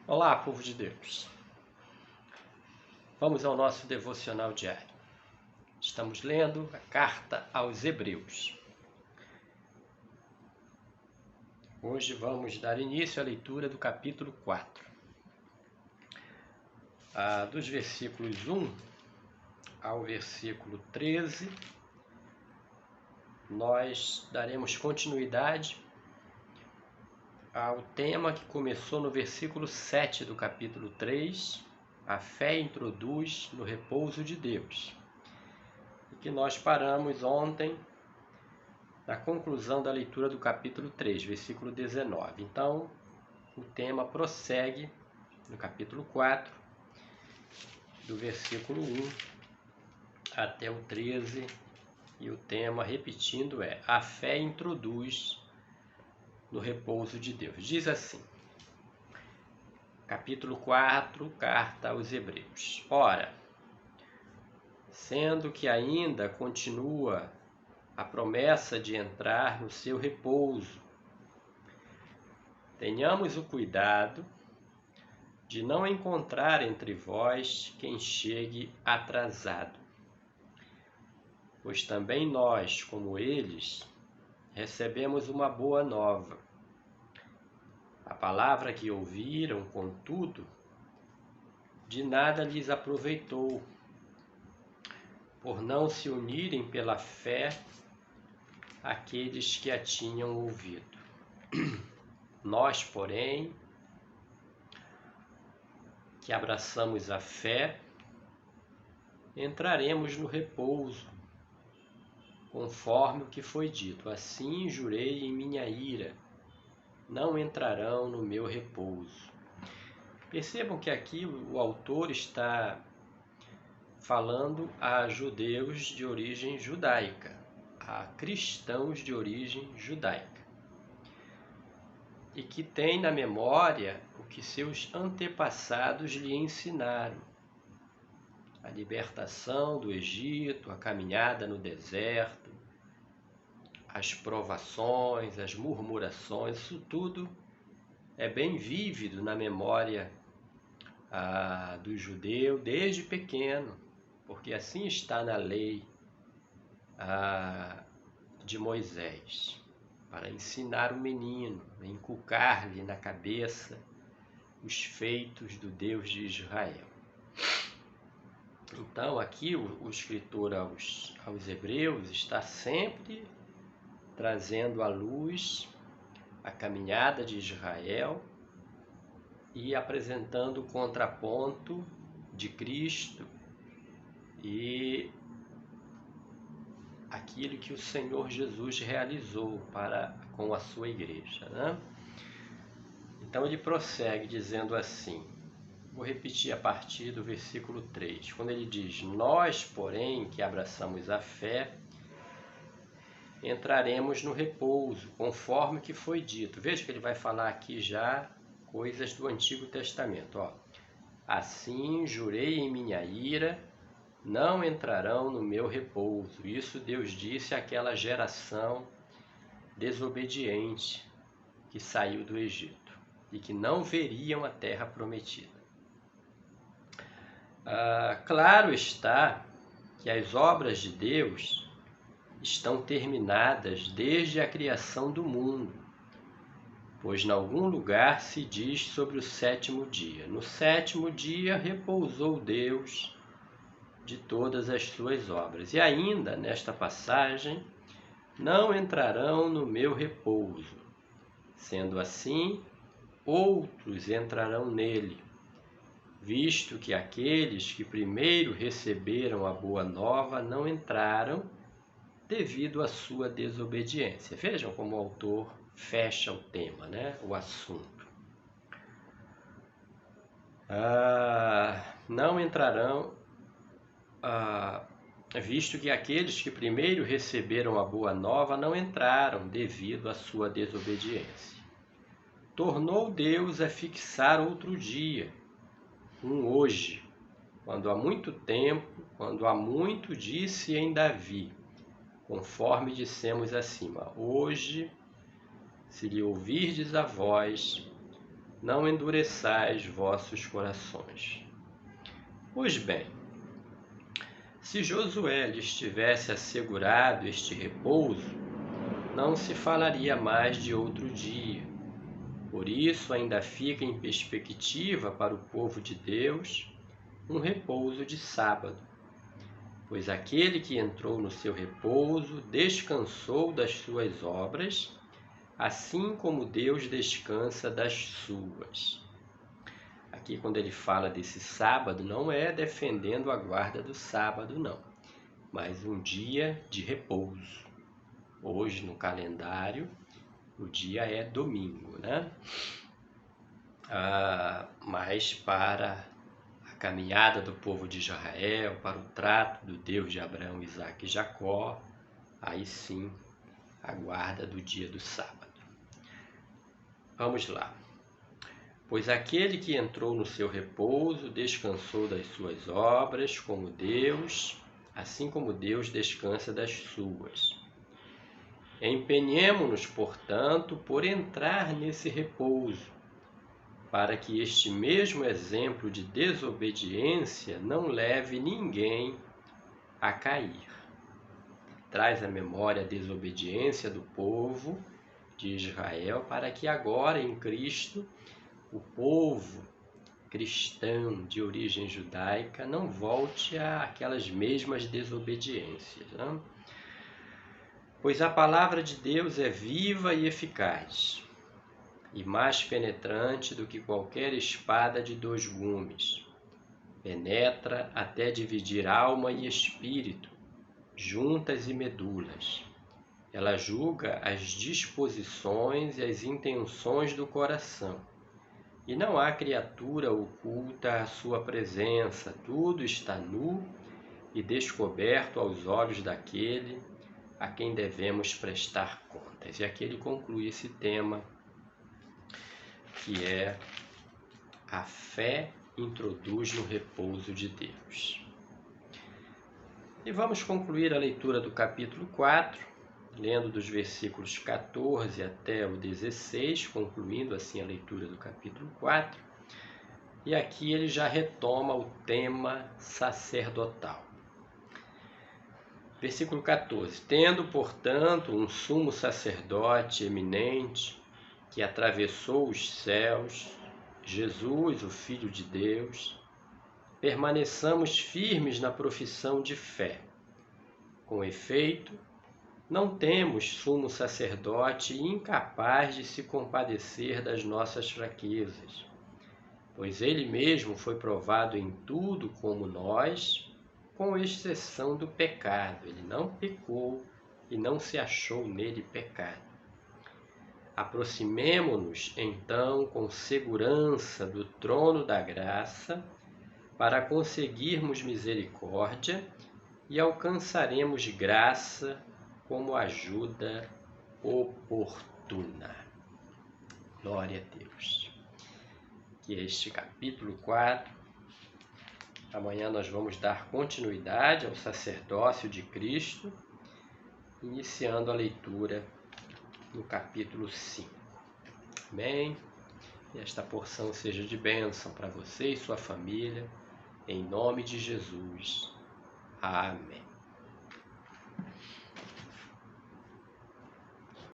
Olá, povo de Deus. Vamos ao nosso devocional diário. Estamos lendo a carta aos Hebreus. Hoje vamos dar início à leitura do capítulo 4. Dos versículos 1 ao versículo 13, nós daremos continuidade ao tema que começou no versículo 7 do capítulo 3, a fé introduz no repouso de Deus, e que nós paramos ontem na conclusão da leitura do capítulo 3, versículo 19. Então, o tema prossegue no capítulo 4, do versículo 1 até o 13, e o tema, repetindo, é a fé introduz no repouso de Deus. Diz assim, capítulo 4, carta aos Hebreus. Ora, sendo que ainda continua a promessa de entrar no seu repouso, tenhamos o cuidado de não encontrar entre vós quem chegue atrasado, pois também nós, como eles, recebemos uma boa nova. A palavra que ouviram, contudo, de nada lhes aproveitou, por não se unirem pela fé àqueles que a tinham ouvido. Nós, porém, que abraçamos a fé, entraremos no repouso, conforme o que foi dito. Assim jurei em minha ira, não entrarão no meu repouso. Percebam que aqui o autor está falando a judeus de origem judaica, a cristãos de origem judaica, e que tem na memória o que seus antepassados lhe ensinaram: a libertação do Egito, a caminhada no deserto, as provações, as murmurações, isso tudo é bem vívido na memória do judeu desde pequeno, porque assim está na lei de Moisés, para ensinar o menino, inculcar-lhe na cabeça os feitos do Deus de Israel. Então aqui o escritor aos Hebreus está sempre trazendo à luz a caminhada de Israel e apresentando o contraponto de Cristo e aquilo que o Senhor Jesus realizou com a sua igreja, né? Então ele prossegue dizendo assim, vou repetir a partir do versículo 3, quando ele diz: nós, porém, que abraçamos a fé, entraremos no repouso, conforme o que foi dito. Veja que ele vai falar aqui já coisas do Antigo Testamento. Assim jurei em minha ira, não entrarão no meu repouso. Isso Deus disse àquela geração desobediente que saiu do Egito e que não veriam a terra prometida. Claro está que as obras de Deus estão terminadas desde a criação do mundo, pois em algum lugar se diz sobre o sétimo dia. No sétimo dia repousou Deus de todas as suas obras. E ainda nesta passagem, não entrarão no meu repouso. Sendo assim, outros entrarão nele, visto que aqueles que primeiro receberam a boa nova não entraram devido à sua desobediência. Vejam como o autor fecha o tema, né? O assunto. Não entrarão, visto que aqueles que primeiro receberam a boa nova não entraram devido à sua desobediência. Tornou Deus a fixar outro dia, um hoje, quando há muito tempo, quando há muito disse em Davi, conforme dissemos acima: hoje, se lhe ouvirdes a voz, não endureçais vossos corações. Pois bem, se Josué lhes tivesse assegurado este repouso, não se falaria mais de outro dia. Por isso ainda fica em perspectiva para o povo de Deus um repouso de sábado. Pois aquele que entrou no seu repouso descansou das suas obras, assim como Deus descansa das suas. Aqui, quando ele fala desse sábado, não é defendendo a guarda do sábado, não, mas um dia de repouso. Hoje, no calendário, o dia é domingo, né? Mas para a caminhada do povo de Israel, para o trato do Deus de Abraão, Isaque e Jacó, aí sim, a guarda do dia do sábado. Vamos lá. Pois aquele que entrou no seu repouso descansou das suas obras, como Deus, assim como Deus descansa das suas. Empenhemo-nos, portanto, por entrar nesse repouso, para que este mesmo exemplo de desobediência não leve ninguém a cair. Traz à memória a desobediência do povo de Israel, para que agora em Cristo o povo cristão de origem judaica não volte àquelas mesmas desobediências, né? Pois a palavra de Deus é viva e eficaz, e mais penetrante do que qualquer espada de 2 gumes. Penetra até dividir alma e espírito, juntas e medulas. Ela julga as disposições e as intenções do coração. E não há criatura oculta à sua presença, tudo está nu e descoberto aos olhos daquele a quem devemos prestar contas. E aqui ele conclui esse tema, que é a fé introduz no repouso de Deus. E vamos concluir a leitura do capítulo 4, lendo dos versículos 14 até o 16, concluindo assim a leitura do capítulo 4. E aqui ele já retoma o tema sacerdotal. Versículo 14. Tendo, portanto, um sumo sacerdote eminente, que atravessou os céus, Jesus, o Filho de Deus, permaneçamos firmes na profissão de fé. Com efeito, não temos sumo sacerdote incapaz de se compadecer das nossas fraquezas, pois ele mesmo foi provado em tudo como nós, com exceção do pecado. Ele não pecou e não se achou nele pecado. Aproximemo-nos, então, com segurança do trono da graça, para conseguirmos misericórdia e alcançaremos graça como ajuda oportuna. Glória a Deus. Que este capítulo 4, amanhã nós vamos dar continuidade ao sacerdócio de Cristo, iniciando a leitura no capítulo 5. Amém? E esta porção seja de bênção para você e sua família, em nome de Jesus. Amém.